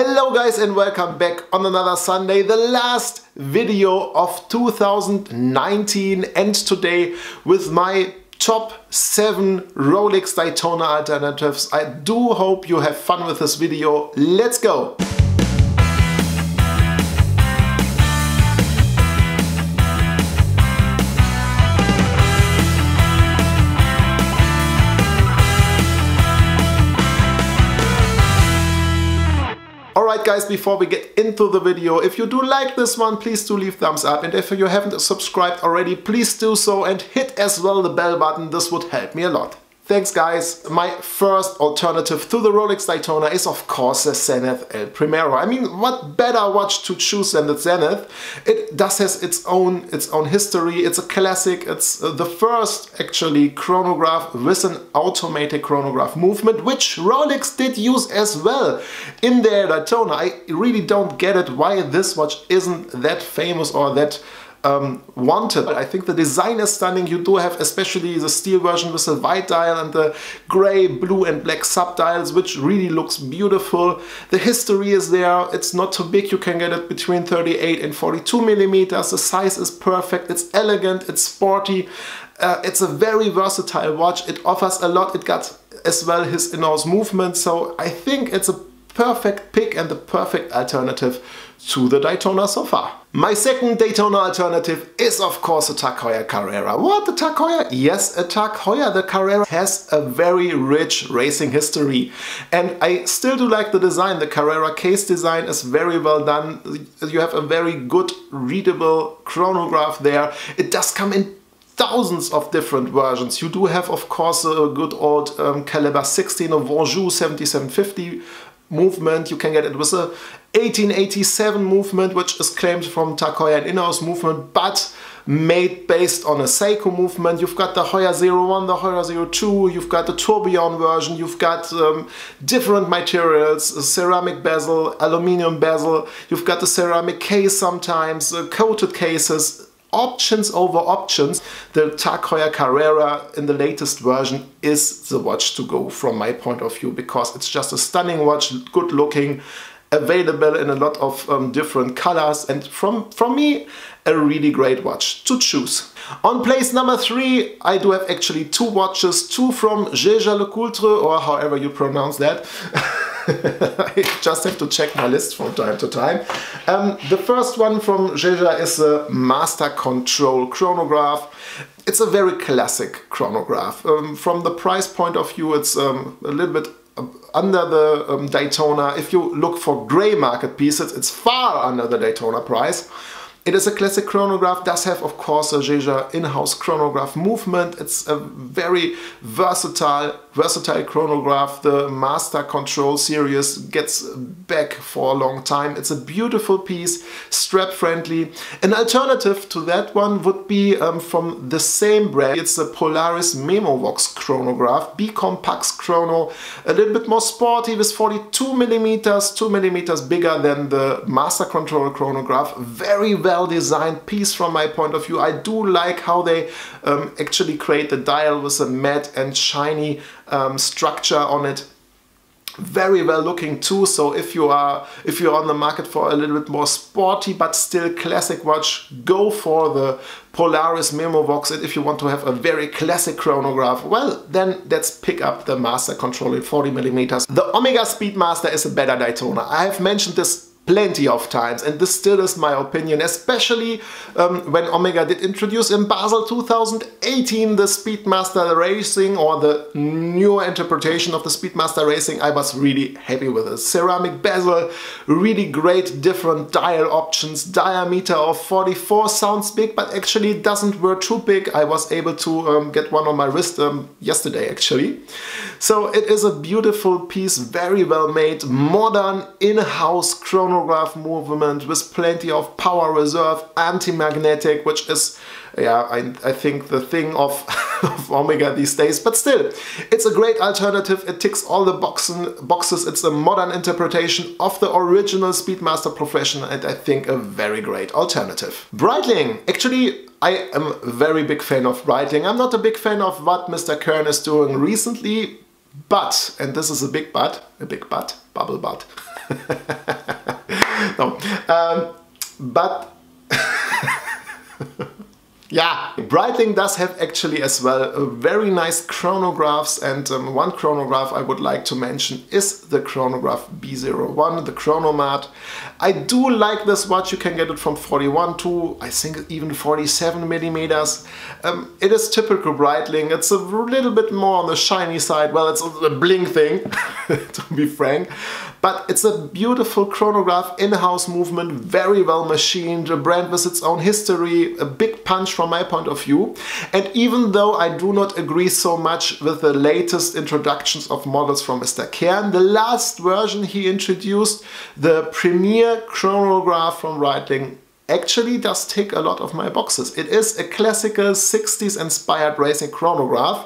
Hello guys and welcome back on another Sunday, the last video of 2019, and today with my top 7 Rolex Daytona alternatives. I do hope you have fun with this video. Let's go! Alright guys, before we get into the video, if you do like this one, please do leave thumbs up, and if you haven't subscribed already, please do so and hit as well the bell button. This would help me a lot. Thanks guys. My first alternative to the Rolex Daytona is of course the Zenith El Primero. I mean, what better watch to choose than the Zenith? It does has its own history. It's a classic. It's the first actually chronograph with an automatic chronograph movement, which Rolex did use as well in their Daytona. I really don't get it why this watch isn't that famous or that wanted. I think the design is stunning. You do have especially the steel version with the white dial and the gray, blue and black subdials, which really looks beautiful. The history is there. It's not too big. You can get it between 38 and 42 millimeters. The size is perfect. It's elegant. It's sporty. It's a very versatile watch. It offers a lot. It got as well his in-house movement. So I think it's a perfect pick and the perfect alternative to the Daytona so far. My second Daytona alternative is of course a Tag Heuer Carrera. What, the Tag Heuer? Yes, a Tag Heuer. The Carrera has a very rich racing history, and I still do like the design. The Carrera case design is very well done. You have a very good readable chronograph there. It does come in thousands of different versions. You do have of course a good old caliber 16 of Vonju 7750 movement. You can get it with a 1887 movement, which is claimed from Tag Heuer, an in-house movement, but made based on a Seiko movement. You've got the Heuer 01, the Heuer 02, you've got the tourbillon version, you've got different materials, ceramic bezel, aluminium bezel, you've got the ceramic case sometimes, coated cases. Options over options. The Tag Heuer Carrera in the latest version is the watch to go from my point of view, because it's just a stunning watch, good looking, available in a lot of different colors, and from me a really great watch to choose. On place number 3 I do have actually 2 watches, 2 from Jaeger-LeCoultre, or however you pronounce that. I just have to check my list from time to time. The first one from Jaeger is a Master Control chronograph. It's a very classic chronograph. From the price point of view, it's a little bit under the Daytona. If you look for grey market pieces, it's far under the Daytona price. It is a classic chronograph, does have of course a Jaeger in-house chronograph movement. It's a very versatile chronograph. The Master Control series gets back for a long time. It's a beautiful piece, strap friendly. An alternative to that one would be from the same brand. It's a Polaris Memo chronograph, B Compax chrono, a little bit more sporty with 42 millimeters, 2 millimeters bigger than the Master Control chronograph. Very well designed piece from my point of view. I do like how they actually create the dial with a matte and shiny structure on it. Very well looking too. So if you're on the market for a little bit more sporty but still classic watch, go for the Polaris Memo Vox. And if you want to have a very classic chronograph, well then let's pick up the Master Control in 40 millimeters. The Omega Speedmaster is a better Daytona. I have mentioned this plenty of times, and this still is my opinion, especially when Omega did introduce in Basel 2018 the Speedmaster Racing, or the newer interpretation of the Speedmaster Racing. I was really happy with it. Ceramic bezel, really great different dial options, diameter of 44, sounds big but actually it doesn't work too big. I was able to get one on my wrist yesterday actually. So it is a beautiful piece, very well made, modern in-house chronograph movement with plenty of power reserve, anti-magnetic, which is, yeah, I think the thing of, of Omega these days, but still, it's a great alternative. It ticks all the boxes. It's a modern interpretation of the original Speedmaster Professional, and I think a very great alternative. Breitling, actually, I am a very big fan of Breitling. I'm not a big fan of what Mr. Kern is doing recently, but, and this is a big but, bubble but, No, but yeah, Breitling does have actually as well very nice chronographs, and one chronograph I would like to mention is the Chronograph B01, the Chronomat. I do like this watch. You can get it from 41 to I think even 47 millimeters. It is typical Breitling. It's a little bit more on the shiny side. Well, it's a bling thing, to be frank. But it's a beautiful chronograph, in-house movement, very well machined, a brand with its own history, a big punch from my point of view. And even though I do not agree so much with the latest introductions of models from Mr. Kern, the last version he introduced, the Premier chronograph from Breitling, actually does tick a lot of my boxes. It is a classical 60s inspired racing chronograph.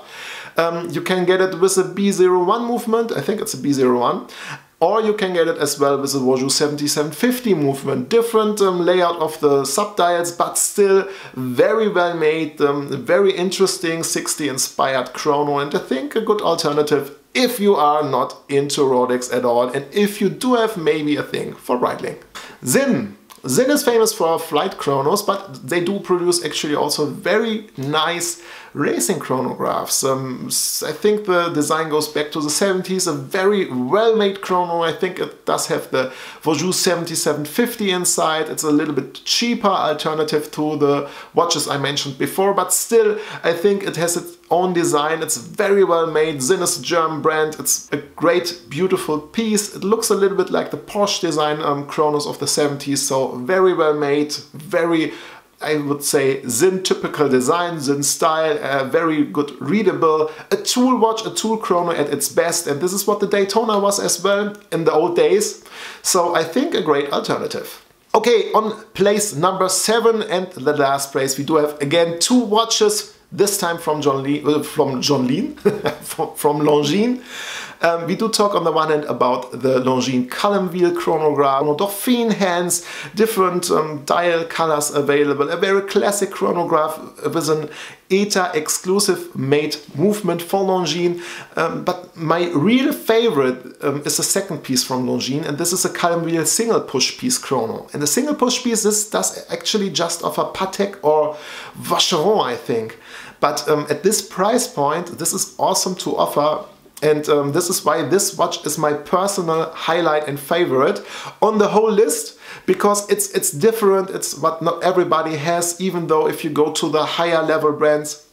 You can get it with a B01 movement, I think it's a B01. Or you can get it as well with the Vosjou 7750 movement. Different layout of the subdials, but still very well made, very interesting 60 inspired chrono, and I think a good alternative if you are not into Rolex at all and if you do have maybe a thing for Breitling. Sinn. Sinn is famous for flight chronos, but they do produce actually also very nice racing chronographs. I think the design goes back to the 70s, a very well-made chrono. I think it does have the Vosjou 7750 inside. It's a little bit cheaper alternative to the watches I mentioned before, but still I think it has its own design. It's very well made. Sinn is a German brand. It's a great, beautiful piece. It looks a little bit like the Porsche design chronos of the 70s, so very well made, very, I would say, Sinn typical design, Sinn style, very good readable, a tool watch, a tool chrono at its best, and this is what the Daytona was as well in the old days, so I think a great alternative. Okay, on place number 7 and the last place we do have again two watches, this time from Longines. We do talk on the one hand about the Longines column wheel chronograph, Dauphine hands, different dial colors available, a very classic chronograph with an ETA exclusive made movement for Longines, but my real favorite is the second piece from Longines, and this is a column wheel single push piece chrono. And the single push piece, this does actually just offer Patek or Vacheron, I think. But at this price point, this is awesome to offer. And this is why this watch is my personal highlight and favorite on the whole list, because it's different, it's what not everybody has, even though if you go to the higher level brands.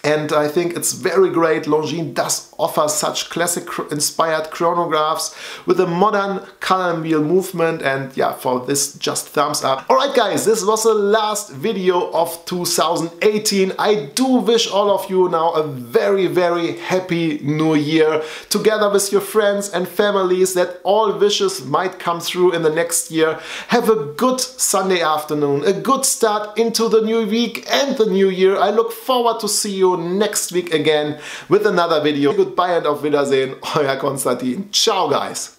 And I think it's very great. Longines does offer such classic inspired chronographs with a modern column wheel movement, and yeah, for this just thumbs up. Alright guys, this was the last video of 2018. I do wish all of you now a very, very happy new year, together with your friends and families, that all wishes might come through in the next year. Have a good Sunday afternoon, a good start into the new week and the new year. I look forward to see you next week again with another video. Goodbye and auf Wiedersehen, euer Konstantin. Ciao guys!